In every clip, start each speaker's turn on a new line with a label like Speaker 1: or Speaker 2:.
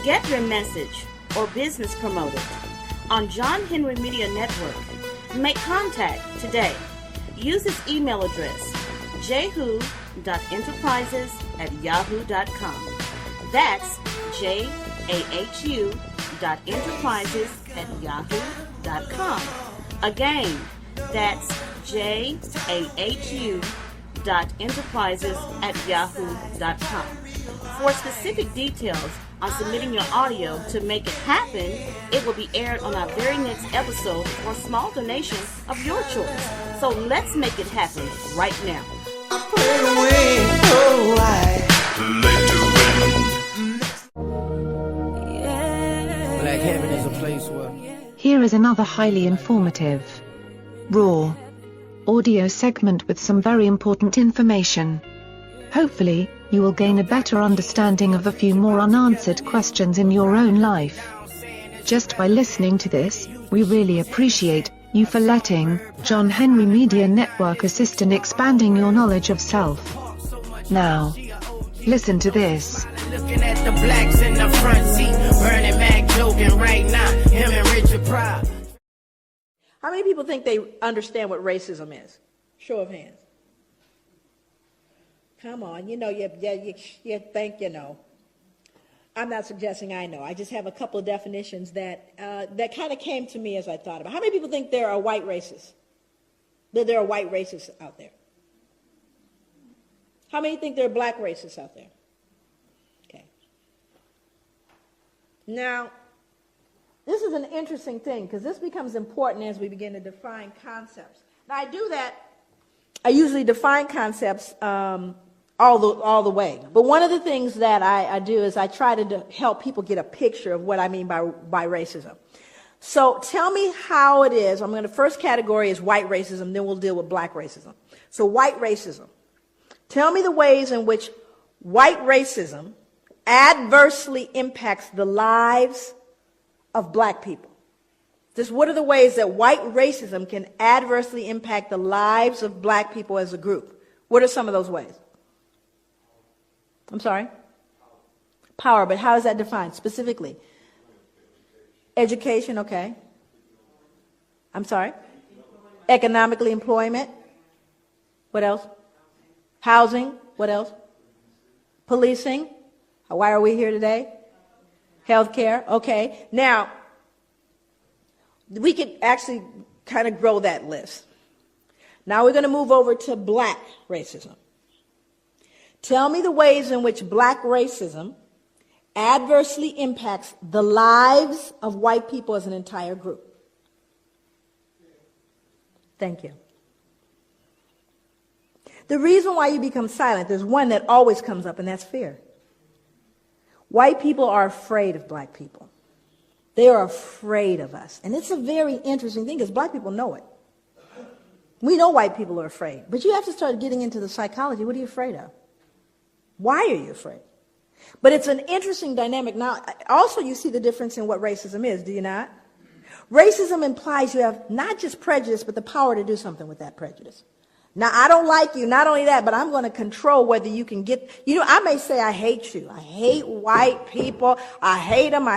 Speaker 1: Get your message or business promoted on John Henry Media Network. Make contact today. Use his email address, jahu.enterprises@yahoo.com. That's jahu.enterprises@yahoo.com. Again, that's jahu.enterprises@yahoo.com. For specific details on submitting your audio to make it happen, it will be aired on our very next episode for a small donation of your choice. So let's make it happen right now.
Speaker 2: Black Heaven is a place where...
Speaker 3: Here is another highly informative, raw audio segment with some very important information. Hopefully, you will gain a better understanding of a few more unanswered questions in your own life. Just by listening to this, we really appreciate you for letting John Henry Media Network assist in expanding your knowledge of self. Now, listen to this.
Speaker 2: Looking at the blacks in the front seat, Bernie Mac joking right now, him and Richard Pryor.
Speaker 4: How many people think they understand what racism is? Show of hands. Come on, you think you know. I'm not suggesting I know. I just have a couple of definitions that kind of came to me as I thought about. How many people think there are white racists? That there are white racists out there? How many think there are black racists out there? Okay. Now, this is an interesting thing because this becomes important as we begin to define concepts. Now, I do that. I usually define concepts all the way. But one of the things that I do is I try to help people get a picture of what I mean by racism. So tell me how it is. The first category is white racism, then we'll deal with black racism. So white racism. Tell me the ways in which white racism adversely impacts the lives of black people. Just what are the ways that white racism can adversely impact the lives of black people as a group? What are some of those ways? I'm sorry? Power, but how is that defined specifically? Education, okay. I'm sorry? Economically, employment. What else? Housing, what else? Policing. Why are we here today? Healthcare, okay. Now, we could actually kind of grow that list. Now we're going to move over to black racism. Tell me the ways in which black racism adversely impacts the lives of white people as an entire group. Thank you. The reason why you become silent, there's one that always comes up, and that's fear. White people are afraid of black people. They are afraid of us. And it's a very interesting thing because black people know it. We know white people are afraid. But you have to start getting into the psychology. What are you afraid of? Why are you afraid? But it's an interesting dynamic. Now, also you see the difference in what racism is, do you not? Racism implies you have not just prejudice, but the power to do something with that prejudice. Now, I don't like you, not only that, but I'm going to control whether you can get, I may say I hate you. I hate white people. I hate them.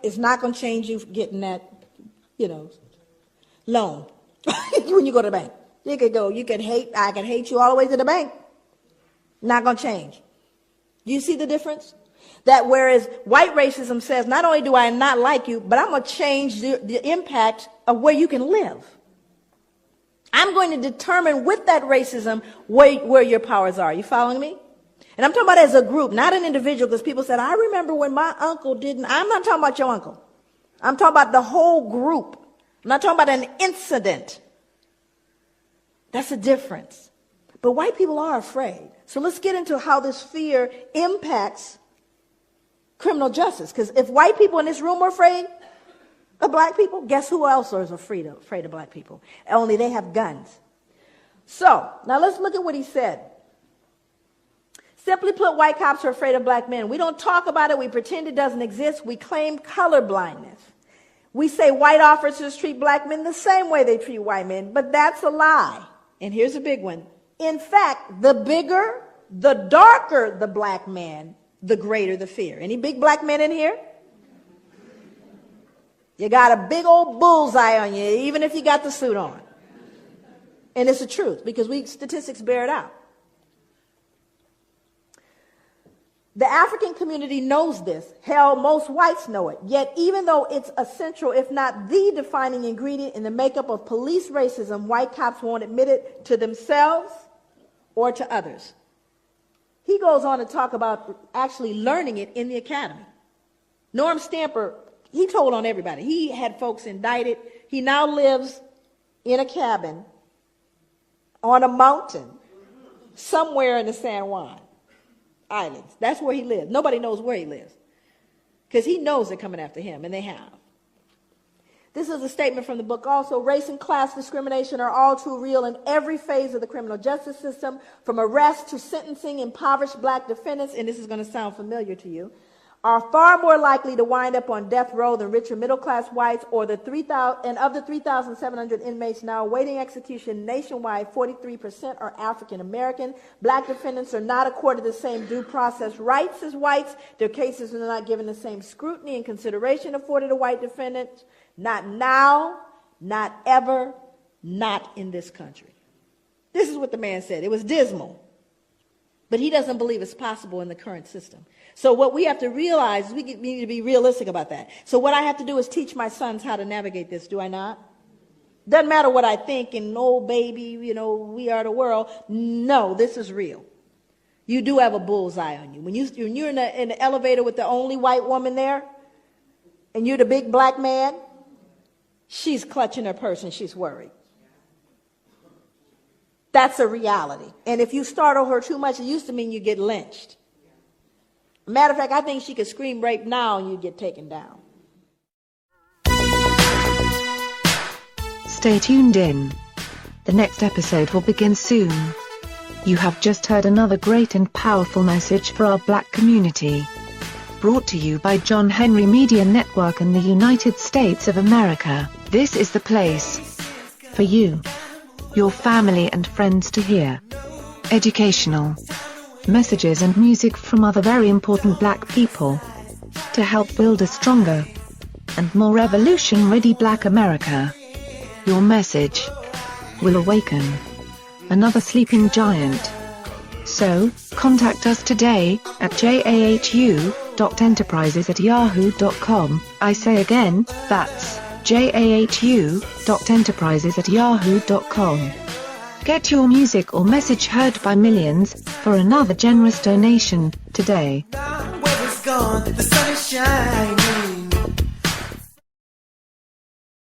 Speaker 4: It's not going to change you getting that, loan when you go to the bank. I can hate you all the way to the bank. Not going to change. Do you see the difference? That whereas white racism says, not only do I not like you, but I'm going to change the impact of where you can live. I'm going to determine with that racism where your powers are. You following me? And I'm talking about as a group, not an individual, because people said, I remember when my uncle didn't. I'm not talking about your uncle. I'm talking about the whole group. I'm not talking about an incident. That's a difference. But white people are afraid. So let's get into how this fear impacts criminal justice. Because if white people in this room are afraid of black people, guess who else is afraid of black people? Only they have guns. So now let's look at what he said. Simply put, white cops are afraid of black men. We don't talk about it. We pretend it doesn't exist. We claim color blindness. We say white officers treat black men the same way they treat white men, but that's a lie. And here's a big one. In fact, the bigger, the darker the black man, the greater the fear. Any big black men in here? You got a big old bullseye on you, even if you got the suit on. And it's the truth, because statistics bear it out. The African community knows this. Hell, most whites know it. Yet, even though it's essential, if not the defining ingredient in the makeup of police racism, white cops won't admit it to themselves or to others. He goes on to talk about actually learning it in the academy. Norm Stamper, he told on everybody. He had folks indicted. He now lives in a cabin on a mountain somewhere in the San Juan Islands. That's where he lives. Nobody knows where he lives because he knows they're coming after him, and they have. This is a statement from the book also. Race and class discrimination are all too real in every phase of the criminal justice system, from arrest to sentencing. Impoverished black defendants, and this is going to sound familiar to you, are far more likely to wind up on death row than richer middle-class whites, or the 3,000, and of the 3,700 inmates now awaiting execution nationwide, 43% are African American. Black defendants are not accorded the same due process rights as whites. Their cases are not given the same scrutiny and consideration afforded to white defendants. Not now, not ever, not in this country. This is what the man said. It was dismal. But he doesn't believe it's possible in the current system. So what we have to realize is we need to be realistic about that. So what I have to do is teach my sons how to navigate this, do I not? Doesn't matter what I think and, oh, baby, we are the world. No, this is real. You do have a bullseye on you. When you're in the elevator with the only white woman there, and you're the big black man, she's clutching her purse and she's worried. That's a reality. And if you startle her too much, it used to mean you get lynched. Matter of fact, I think she could scream rape now and you'd get taken down.
Speaker 3: Stay tuned in. The next episode will begin soon. You have just heard another great and powerful message for our black community. Brought to you by John Henry Media Network and the United States of America. This is the place for you, your family and friends to hear educational messages and music from other very important black people to help build a stronger and more revolution-ready black America. Your message will awaken another sleeping giant. So, contact us today at jahu.enterprises@yahoo.com. I say again, that's jahu.enterprises@yahoo.com. Get your music or message heard by millions for another generous donation today.
Speaker 2: Where it's gone, the sun is shining.